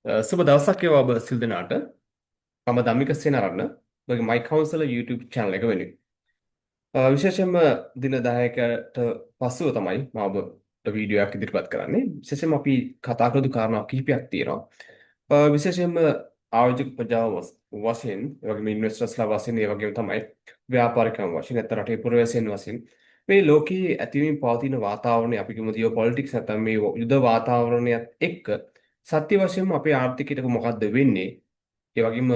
සුබ දවසක් වේවා ඔබ සිල් දෙනාට. මම ධම්මික සේනාරත්න. ඔබගේ මයි කවුන්සලර් YouTube channel එක වෙනුවෙන්. විශේෂයෙන්ම දින 10කට පසුව තමයි මම ඔබට වීඩියෝ එකක් ඉදිරිපත් කරන්නේ. විශේෂයෙන්ම අපි කතා කරපු කාරණා කිහිපයක් තියෙනවා. විශේෂයෙන්ම ආයෝජක ප්‍රජාව වශයෙන්, ඒ වගේම ඉන්වෙස්ටර්ස්ලා වශයෙන්, ඒ වගේම තමයි ව්‍යාපාරිකයන් වශයෙන්, නැත්නම් රටේ පුරවැසියන් වශයෙන් මේ ලෝකයේ ඇතිවීම පවතින වාතාවරණය අපි කියමු ජියෝ පොලිටික්ස් නැත්නම් මේ යුද වාතාවරණයත් එක්ක සත්‍ය වශයෙන්ම අපේ ආර්ථිකයට මොකද්ද වෙන්නේ? ඒ වගේම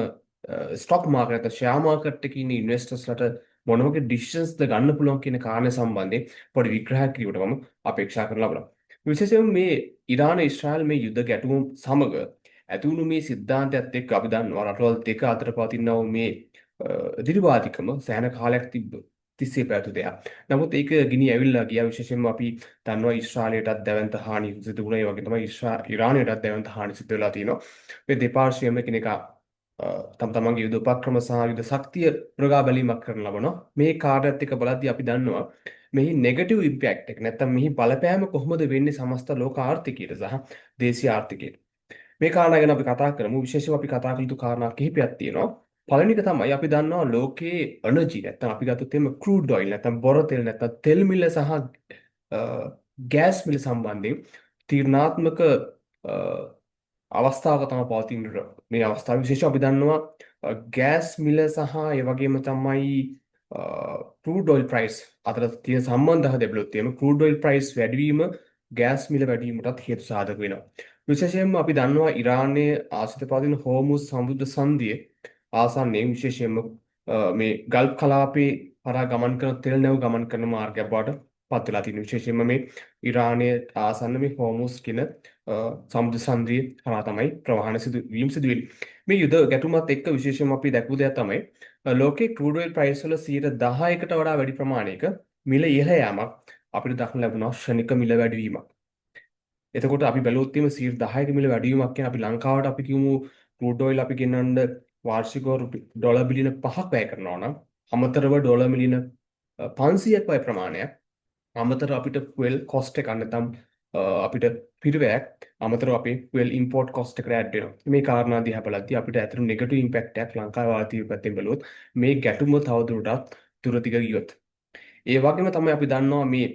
ස්ටොක් මාකට් ෂෙයා මාකට් එකේ ඉන්න ඉන්වෙස්ටර්ස්ලාට මොන වගේ ඩිසිෂන්ස්ද ගන්න පුළුවන් කියන කාරණය සම්බන්ධයෙන් පොඩි විග්‍රහයක් කිරීමට මම අපේක්ෂා කරන ලබනවා. විශේෂයෙන්ම මේ ඉරාන ඊශ්‍රායල් මේ යුද්ධ ගැටුම සමග ඇති වුණු මේ સિદ્ધාන්තයත් එක්ක අපි දන්නවා රටවල් දෙක අතර පවතිනා වූ මේ දිරිවාදිකම සෑහෙන කාලයක් තිස්සේ පැවතු දෙයක්. නමුත් ඒක ගිනි ඇවිල්ලා ගියා. විශේෂයෙන්ම අපි දන්නවා ඊශ්‍රායලයටත් දැවැන්ත හානි සිදු වුණා. ඒ වගේ තමයි ඉරානයටත් දැවැන්ත හානි සිදු වෙලා තියෙනවා. මේ දෙපාර්ශ්වයම එකිනෙකා තම තමන්ගේ යුද උපක්‍රම සහ යුද ශක්තිය ප්‍රගා බැලීමක් කරන ලබනවා. මේ කාර්යයත් එක්ක බලද්දී අපි දන්නවා මෙහි නෙගටිව් ඉම්පැක්ට් එක නැත්තම් මෙහි බලපෑම කොහොමද වෙන්නේ සමස්ත ලෝක ආර්ථිකයට සහ දේශීය ආර්ථිකයට. මේ කාරණා ගැන අපි කතා කරමු. විශේෂයෙන් අපි කතා කළ යුතු කාරණා කිහිපයක් තියෙනවා. පළවෙනි එක තමයි අපි දන්නවා ලෝකයේ එනර්ජි නැත්තම් අපි ගත්තොත් එimhe ක්‍රූඩ් ඔයිල් නැත්තම් බොර තෙල් නැත්තම් තෙල් මිල සහ ගෑස් මිල සම්බන්ධයෙන් තීරණාත්මක අවස්ථාවක තමයි පවතින මේ අවස්ථාව විශේෂයෙන් අපි දන්නවා ගෑස් මිල සහ ඒ වගේම තමයි ක්‍රූඩ් ඔයිල් ප්‍රයිස් අතර තියෙන සම්බන්ධය දෙබලොත් එimhe ක්‍රූඩ් ඔයිල් ප්‍රයිස් වැඩිවීම ගෑස් මිල වැඩිවීමටත් හේතු සාධක වෙනවා. විශේෂයෙන්ම අපි දන්නවා ඉරානයේ ආශ්‍රිත පවතින හෝමුස් සමුද්‍ර සංධියේ ආසන්නයේ විශේෂයෙන්ම මේ ගල්ෆ් කලාපේ හරහා ගමන් කරන තෙල් නැව් ගමන් කරන මාර්ගයක් බවට පත් වෙලා තියෙන විශේෂයෙන්ම මේ ඉරානයේ ආසන්න මේ හෝමුස් කියන සමුද්‍ර සංධිය හරහා තමයි ප්‍රවාහන සිදු වෙන්නේ. මේ යුද ගැටුමත් එක්ක විශේෂයෙන්ම අපි දැක්වූ දෙයක් තමයි ලෝකේ ක්‍රූඩ් ඔයිල් ප්‍රයිස් වල 10%කට වඩා වැඩි ප්‍රමාණයක මිල ඉහළ යාමක් අපිට දක්න ලැබුණා ක්ෂණික මිල වැඩිවීමක්. එතකොට අපි බැලුවොත් එimhe 10%ක මිල වැඩිවීමක් කියන අපි ලංකාවට අපි කියමු ක්‍රූඩ් ඔයිල් අපි ගෙනන්න වාර්ෂිකව ඩොලර් බිලියන 5ක් වැය කරනවා නම් අමතරව ඩොලර් මිලියන 500ක් වගේ ප්‍රමාණයක් අමතරව අපිට ෆුවල් කොස්ට් එක නැත්නම් අපිට පිරිවැයක් අමතරව අපේ ෆුවල් ඉම්පෝර්ට් කොස්ට් එකට ඇඩ් වෙනවා. මේ කාරණා දිහා බලද්දී අපිට ඇත්තටම නෙගටිව් ඉම්පැක්ට් එකක් ලංකාවේ ආර්ථික පැත්තෙන් බැලුවොත් මේ ගැටුම තවදුරටත් දුරදිග ගියොත්. ඒ වගේම තමයි අපි දන්නවා මේ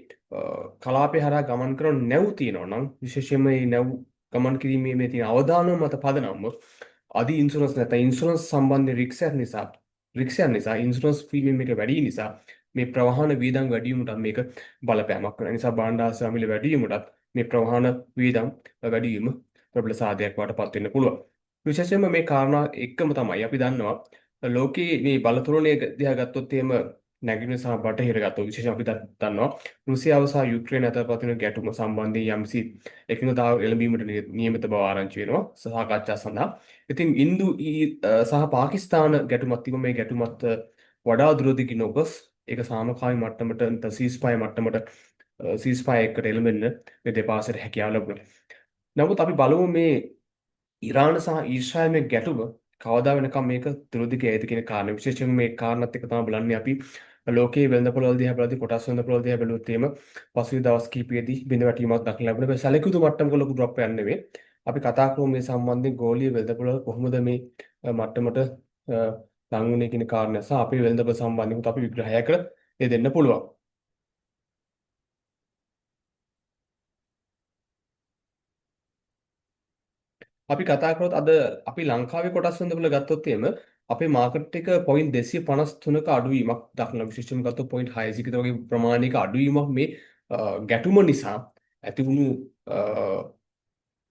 කලාපේ හරහා ගමන් කරන නැව් තියෙනවා නම් විශේෂයෙන්ම මේ නැව් ගමන් කිරීමේ මේ තියෙන අවදානම මත පදනම්ව අධි ඉන්ෂුරන්ස් නැත්නම් ඉන්ෂුරන්ස් සම්බන්ධ රික්සයන් නිසා ඉන්ෂුරන්ස් ප්‍රීමියම් එක වැඩි නිසා මේ ප්‍රවාහන වියදම් වැඩි වීමට මේක බලපෑමක් කරන නිසා භාණ්ඩාසාර මිල වැඩි වීමටත් මේ ප්‍රවාහන වියදම් වැඩි වීම ප්‍රබල සාධකයක් වඩපත් වෙන්න පුළුවන්. විශේෂයෙන්ම මේ කාරණා එක්කම තමයි අපි දන්නවා ලෝකයේ මේ බලතොරණය දිහා ගත්තොත් එහෙම නැගිටින සහ බටහිර ගත්තොත් විශේෂයෙන් අපි දන්නවා රුසියාව සහ යුක්‍රේන අතර පවතින ගැටුම සම්බන්ධයෙන් යම්සි එකඟතාව එළඹීමට නියමිත බව ආරංචි වෙනවා සහකච්ඡා සඳහා. ඉතින් සහ පාකිස්තාන ගැටුමත් තිබුණ මේ ගැටුමත් වඩා දුරදිග නොගොස් ඒක සාමකාමී මට්ටමට නැත්නම් සීස්ෆයර් මට්ටමට සීස්ෆයර් එකට එළඹෙන්න මේ දෙපාර්ශ්වයට හැකියාව ලැබුණා. නමුත් අපි බලමු මේ ඉරාන සහ ඊශ්‍රායල් මේ ගැටුම කවදා වෙනකම් මේක දුරදිග යයිද කියන කාරණේ. විශේෂයෙන්ම මේ කාරණාත් එක්ක තමයි බලන්නේ අපි ලෝකයේ වෙළඳපොළවල දිහා බලද්දී කොටස් වෙළඳපොළවල දිහා බැලුවොත් එහෙම පසුගිය දවස් කිහිපයේදී බිඳ වැටීමක් දක්න ලැබුණා. මේ සැලකුතු මට්ටමක ලොකු ඩ්‍රොප් එකක් නෙවෙයි. අපි කතා කරමු මේ සම්බන්ධයෙන් ගෝලීය වෙළඳපොළ කොහොමද මේ මට්ටමට ලං වුණේ කියන කාරණය සහ අපේ වෙළඳපොළ සම්බන්ධව අපි විග්‍රහයකට දෙන්න පුළුවන්. අපි කතා කරොත් අද අපි ලංකාවේ කොටස් වෙළඳපොළ ගත්තොත් එහෙම අපේ මාකට් එක 0.253ක අඩුවීමක් දක්න විශේෂයෙන්ම ගත්තොත් 0.600ක වගේ ප්‍රමාණයක අඩුවීමක් මේ ගැටුම නිසා ඇති වුණු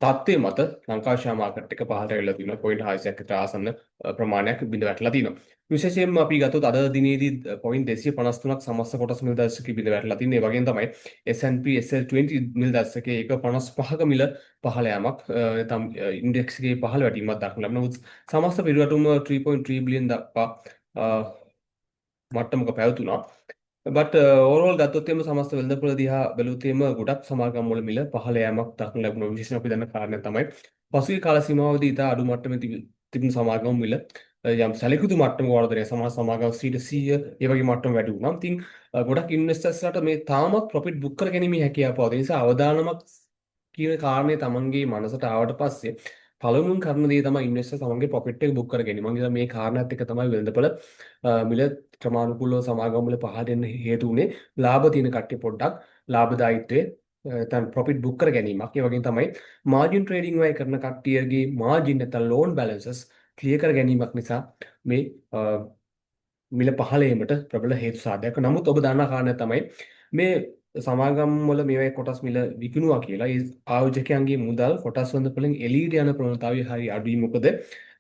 තත්ත්වයේ මත ලංකාවේ ෂෙයා මාකට් එක පහළට ඇවිල්ලා තියෙනවා 0.600ක් විතර ආසන්න ප්‍රමාණයක් බිඳ වැටලා තියෙනවා. විශේෂයෙන්ම අපි ගත්තොත් අද දිනේදී 0.253ක් සමස්ත කොටස් මිල දර්ශකයේ බිඳ වැටලා තියෙනවා. ඒ වගේම තමයි S&P SL20 මිල දර්ශකයේ 1.55ක මිල පහළ යාමක් නැත්නම් ඉන්ඩෙක්ස් එකේ පහළ වැටීමක් දක්වන ලබනවා. සමස්ත පිළිවටුම 3.3 බිලියන් දක්වා මට්ටමක පැවතුණා. බට් ඕවරෝල් ගත්තොත් එimhe සමස්ත වෙළඳපොළ දිහා බැලුවොත් එimhe ගොඩක් සමාගම් වල මිල පහළ යාමක් දක්න ලැබුණා. විශේෂයෙන් අපි දන්න කාරණයක් තමයි පසුගිය කාල සීමාවදී ඉතා අඩු මට්ටමේ තිබුණු සමාගම් මිල යම් සැලකුතු මට්ටමක වර්ධනය සමහර සමාගම් 100% ඒ වගේ මට්ටම වැඩි වුණා. ඉතින් ගොඩක් ඉන්වෙස්ටර්ස්ලාට මේ තාමත් ප්‍රොෆිට් බුක් කර ගැනීමේ හැකියාව පවතින නිසා අවදානමක් කියන කාරණේ තමන්ගේ මනසට ආවට පස්සේ පළමුවෙන් කරන දේ තමයි ඉන්වෙස්ටර් තමන්ගේ ප්‍රොෆිට් එක බුක් කර ගැනීම. මම හිතනවා මේ කාරණාත් එක්ක තමයි වෙළඳපොළ මිල ක්‍රමානුකූලව සමාගම් වල පහළ වෙන්න හේතු වුණේ. ලාභ තියෙන කට්ටිය පොඩ්ඩක් ලාභදායීත්වයේ නැත්නම් ප්‍රොෆිට් බුක් කර ගැනීමක්. ඒ වගේම තමයි මාර්ජින් ට්‍රේඩින් වගේ කරන කට්ටියගේ මාර්ජින් නැත්නම් ලෝන් බැලන්සස් ක්ලියර් කර ගැනීමක් නිසා මේ මිල පහළ වීමට ප්‍රබල හේතු සාධකයක්. නමුත් ඔබ දන්නා කාරණා තමයි මේ සමාගම් වල මේවායේ කොටස් මිල විකිණුවා කියලා ඒ ආයෝජකයන්ගේ මුදල් කොටස් වන්ද වලින් එළියට යන ප්‍රවණතාවය හරි අඩුයි. මොකද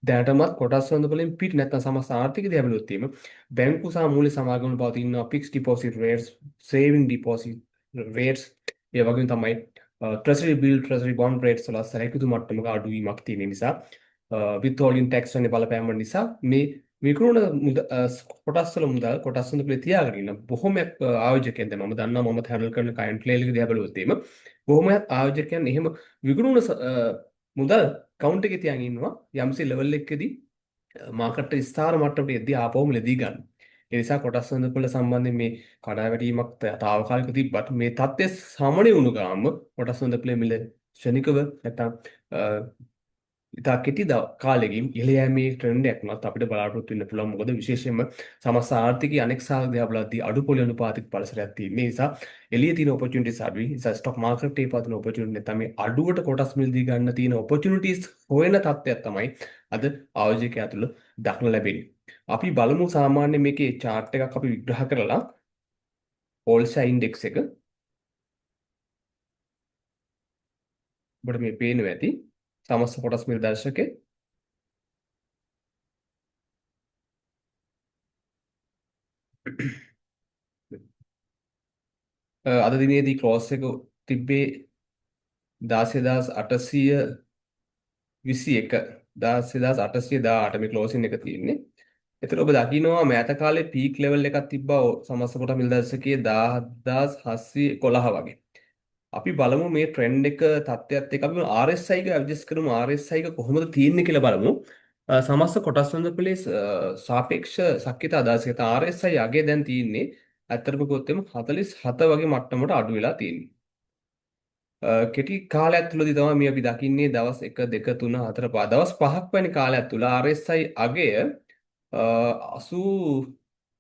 දැනටමත් කොටස් වන්ද වලින් පිට නැත්නම් සමස්ත ආර්ථික දිහා බැලුවොත් එහෙම බැංකු සහ මූල්‍ය සමාගම් වල පවතින fix deposit rates, saving deposit rates, ඒ වගේම තමයි treasury bill, treasury bond rates වල සැලකිලි මට්ටමක අඩුවීමක් තියෙන නිසා විත්හෝල්ඩින් ටැක්ස් වැනි බලපෑම් නිසා මේ විකුණන කොටස් වල මුදල් කොටස් වල පිළි තියාගෙන ඉන්න බොහොමයක් ආයෝජකයන් දැන් මම දන්නවා මම හැන්ඩල් කරන ක්ලයන්ට් ලේලක දිහා බලුවොත් එimhe බොහොමයක් ආයෝජකයන් එහෙම විකුණන මුදල් කවුන්ට් එකේ තියාගෙන ඉන්නවා යම්සි ලෙවල් එකකදී මාකට් ස්ථාර මට්ටමට එද්දී ආපහු මිලදී ගන්න. ඒ නිසා කොටස් වල සම්බන්ධයෙන් මේ කඩාවැටීමක් తాවකාලික තිබ්බත් මේ தත්ත්වය සමනය වුණු ගාම කොටස් වල මිල ශනිකව නැත්තම් ඉතා කෙටි කාලෙකින් ඉහළ යෑමේ ට්‍රෙන්ඩ් එකක් උනත් අපිට බලාපොරොත්තු වෙන්න පුළුවන්. මොකද විශේෂයෙන්ම සමස්ත ආර්ථිකයේ අනෙක් සාධක දිහා බලද්දී අඩු පොළි අනුපාතික පරිසරයක් තියෙන නිසා එළියේ තියෙන ඔපචුනිටිස් අඩුයි. ඒ නිසා ස්ටොක් මාකට් එකේ පවතින ඔපචුනිටි නැත්නම් මේ අඩුවට කොටස් මිලදී ගන්න තියෙන ඔපචුනිටිස් හොයන තත්ත්වයක් තමයි අද ආයෝජකයා තුළ දක්න ලැබෙන්නේ. අපි බලමු සාමාන්‍ය මේකේ chart එකක් අපි විග්‍රහ කරලා ඕල්සා ඉන්ඩෙක්ස් එක ඔබට මේ පේනවා ඇති. සමස්ත කොටස් මිල දර්ශකේ අද දිනේදී ක්ලෝස් එක තිබ්බේ 16821 16818 මේ ක්ලෝසින් එක තියෙන්නේ. එතකොට ඔබ දකින්නවා මෑත කාලේ පීක් ලෙවල් එකක් තිබ්බා සමස්ත කොටස් මිල දර්ශකයේ 10711 වගේ. අපි බලමු මේ ට්‍රෙන්ඩ් එක තත්ත්වයක් එක්ක අපි RSI එක ඇඩ්ජස්ට් කරමු RSI එක කොහොමද තියෙන්නේ කියලා බලමු. සමස්ත කොටස් වල පිළි සාපේක්ෂ ශක්්‍යතා අදාසිත RSI අගේ දැන් තියෙන්නේ ඇත්තටම කිව්වොත් එම 47 වගේ මට්ටමකට අඩු වෙලා තියෙන්නේ. කෙටි කාලයක් තුලදී තමයි මේ අපි දකින්නේ දවස් 1 2 3 4 5 දවස් 5ක් වැනි කාලයක් තුල RSI අගය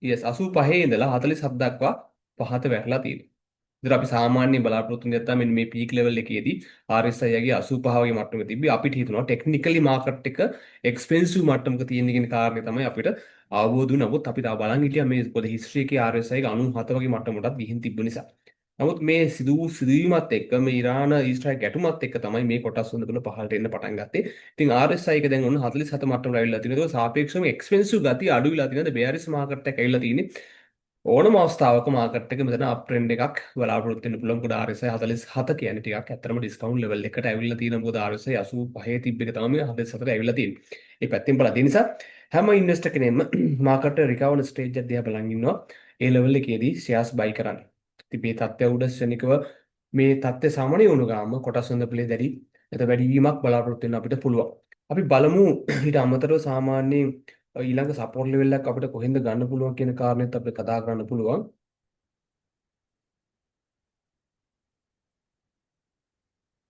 85 ඉඳලා 47 දක්වා පහත වැටලා තියෙනවා. ඉතින් අපි සාමාන්‍ය බලාපොරොත්තු නැත්නම් මෙන්න මේ පීක් ලෙවල් එකේදී RSI යගේ 85 වගේ මට්ටමක තිබ්බි අපිට හිතනවා ටෙක්නිකලි මාකට් එක එක්ස්පෙන්සිව් මට්ටමක තියෙන කියන කාරණේ තමයි අපිට අවබෝධ වුණා. නමුත් අපි තාම බලන් හිටියා මේ පොඩි හිස්ටරි එකේ RSI එක 97 වගේ මට්ටමකටත් ගිහින් තිබ්බ නිසා. නමුත් මේ සිදුවීමත් එක්ක මේ ඉරාන ඊශ්‍රායල් ගැටුමත් එක්ක තමයි මේ කොටස් හොඳ තුන පහළට එන්න පටන් ගත්තේ. ඉතින් RSI එක දැන් ඔන්න 47 මට්ටමට ඇවිල්ලා තිනවා. ඒක සාපේක්ෂව එක්ස්පෙන්සිව් ගතිය අඩු වෙලා තියෙනවා. බෙයාරිස් මාකට් එක ඇවිල්ලා තියෙන්නේ. ඕනම අවස්ථාවක මාකට් එක මෙතන අප් ට්‍රෙන්ඩ් එකක් බලාපොරොත්තු වෙන්න පුළුවන්. මොකද RSI 47 කියන්නේ ටිකක් ඇත්තටම ඩිස්කවුන්ට් ලෙවල් එකට ඇවිල්ලා තියෙනවා. මොකද RSI 85 තිබ්බ එක තමයි 47ට ඇවිල්ලා තියෙන්නේ. ඒ පැත්තෙන් බලලා තියෙන නිසා හැම ඉන්වෙස්ටර් කෙනෙක්ම මාකට් එක රිකවර් ස්ටේජ් එක දිහා බලන් ඉන්නවා. ඒ ලෙවල් එකේදී ෂෙයාර්ස් බයි කරන්න. ඉතින් මේ තත්ත්වය උඩ ශ්‍රේණිකව මේ තත්ත්වය සාමාන්‍ය වුණු ගාම කොටස් හොඳ පිළි දැඩි නැත්නම් වැඩි වීමක් බලාපොරොත්තු වෙන්න අපිට පුළුවන්. අපි බලමු ඊට අමතරව සාමාන්‍යයෙන් ඊළඟ සපෝට් ලෙවල් එකක් අපිට කොහෙන්ද ගන්න පුළුවන් කියන කාරණේත් අපිට කතා කරන්න පුළුවන්.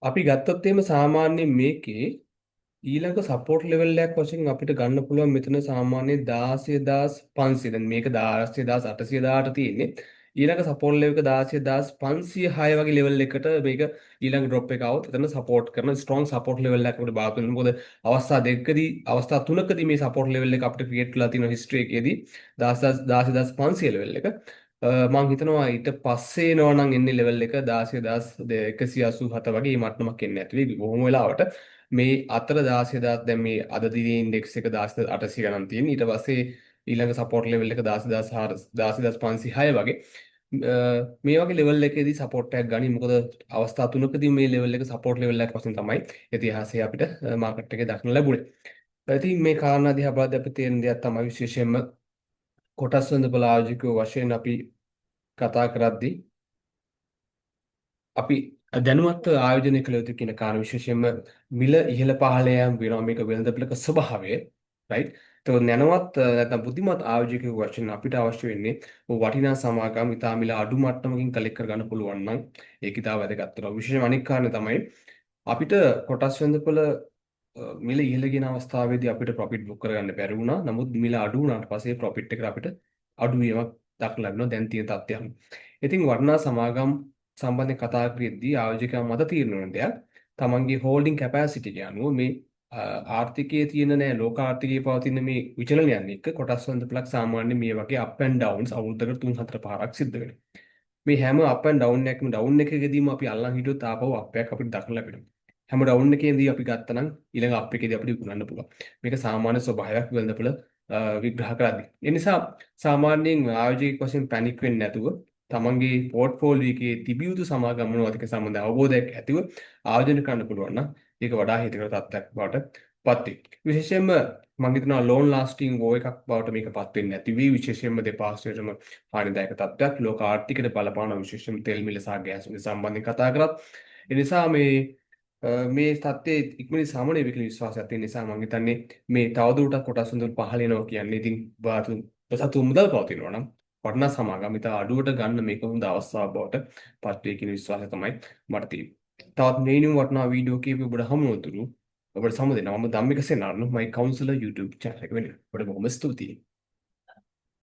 අපි ගත්තොත් එහෙම සාමාන්‍යයෙන් මේකේ ඊළඟ සපෝට් ලෙවල් එකක් වශයෙන් අපිට ගන්න පුළුවන් මෙතන සාමාන්‍යයෙන් 16500. දැන් මේක 16800ට තියෙන්නේ. ඊළඟ සපෝට් ලෙවල් එක 16506 වගේ ලෙවල් එකට මේක ඊළඟ ඩ්‍රොප් එක આવොත් එතන සපෝට් කරන ස්ට්‍රොං සපෝට් ලෙවල් එකක් අපිට බාර ගන්න. මොකද අවස්ථා දෙකකදී අවස්ථා තුනකදී මේ සපෝට් ලෙවල් එක අපිට ක්‍රියේට් කරලා තියෙන හිස්ටරි එකේදී 16500 ලෙවල් එක මම හිතනවා ඊට පස්සේ එනවා නම් එන්නේ ලෙවල් එක 16187 වගේ මේ මට්ටමක් එන්නේ නැති වෙයි බොහොම වෙලාවට මේ අතර 16000 දැන් මේ අද දිනේ ඉන්ඩෙක්ස් එක 10800 ගණන් තියෙන ඊට පස්සේ ඊළඟ සපෝට් ලෙවල් එක 10506 වගේ මේ වගේ ලෙවල් එකේදී සපෝට් එකක් ගනි මොකද අවස්ථා තුනකදී මේ ලෙවල් එක සපෝට් ලෙවල් එකක් වශයෙන් තමයි ඉතිහාසයේ අපිට මාකට් එකේ දක්න ලැබුණේ. ඉතින් මේ කාරණා දිහා බලද්දී අපිට තේරෙන දෙයක් තමයි විශේෂයෙන්ම කොටස් වල ආයෝජකයෝ වශයෙන් අපි කතා කරද්දී අපි දැනුවත්ව ආයෝජනය කළ යුතු කියන කාරණා විශේෂයෙන්ම මිල ඉහළ පහළ යාම වෙනවා මේක වෙළඳපළක ස්වභාවය රයිට්. ඒක නැනවත් නැත්නම් බුද්ධිමත් ආයෝජකයෙකු වශයෙන් අපිට අවශ්‍ය වෙන්නේ වටිනා සමාගම් ඉතා මිල අඩු මට්ටමකින් කලෙක්ට් කර ගන්න පුළුවන් නම් ඒක ඉතා වැදගත් වෙනවා. විශේෂයෙන්ම අනික් කාරණේ තමයි අපිට කොටස් වෙළඳපළ මිල ඉහළ ගියන අවස්ථාවේදී අපිට ප්‍රොෆිට් බුක් කරගන්න බැරි වුණා. නමුත් මිල අඩු වුණාට පස්සේ ප්‍රොෆිට් එක අපිට අඩු වීමක් දක්නට ලැබෙනවා දැන් තියෙන තත්ත්වයන්. ඉතින් වටිනා සමාගම් සම්බන්ධයෙන් කතා කරද්දී ආයෝජකයන් මත තීරණය වෙන දෙයක් තමන්ගේ හෝල්ඩින් කැපැසිටි එක අනුව මේ ආර්ථිකයේ තියෙන නෑ ලෝක ආර්ථිකයේ පවතින මේ විචලනයන් එක්ක කොටස් වන්දපලක් සාමාන්‍යයෙන් මේ වගේ අප් ඇන්ඩ් ඩවුන්ස් අවුරුද්දකට 3-4 පාරක් සිද්ධ වෙනවා. මේ හැම අප් ඇන්ඩ් ඩවුන් එකකම ඩවුන් එකකදීම අපි අල්ලන් හිටියොත් ආපහු අප් එකක් අපිට දක්න ලැබෙනවා. හැම ඩවුන් එකේදී අපි ගත්තනම් ඊළඟ අප් එකේදී අපිට විකුණන්න පුළුවන්. මේක සාමාන්‍ය ස්වභාවයක් වෙළඳපොළ විග්‍රහ කරද්දී. ඒ නිසා සාමාන්‍යයෙන් ආයෝජකයෙක් වශයෙන් පැනික් වෙන්නේ නැතුව තමන්ගේ පෝර්ට්ෆෝලියෝ එකේ තිබිය යුතු සමාගම් මොනවද කියන සම්බන්ධ අවබෝධයක් ඇතිව ආයෝජනය කරන්න පුළුවන් නම් ඒක වඩා හිතකර තත්ත්වයක් බවට පත් වෙයි. විශේෂයෙන්ම මම හිතනවා ලෝන් ලාස්ටිං වෝ එකක් බවට මේක පත් වෙන්නේ නැති වෙයි. විශේෂයෙන්ම දෙපාර්ශ්වයටම හානිදායක තත්ත්වයක් ලෝක ආර්ථිකයට බලපාන විශේෂයෙන්ම තෙල් මිල සහ ගෑස් මිල සම්බන්ධයෙන් කතා කරත් ඒ නිසා මේ තත්ත්වයේ ඉක්මනින් සාමාන්‍ය වෙකල විශ්වාසයක් තියෙන නිසා මම හිතන්නේ මේ තවදුරටත් කොටස් හොඳට පහළ වෙනවා කියන්නේ ඉතින් සතු මුදල් පවතිනවා නම් වටිනා සමාගම් ඉතා අඩුවට ගන්න මේක හොඳ අවස්ථාවක් බවට පත් වේ කියන විශ්වාසය තමයි මට තියෙන්නේ. තවත් මේනියුම් වටිනා වීඩියෝ කීප ඔබට හමු වතුරු ඔබට සමු දෙනවා. මම ධම්මික සෙනාරනු මයි කවුන්සලර් YouTube channel එක වෙනුවෙන්. ඔබට බොහොම ස්තුතියි.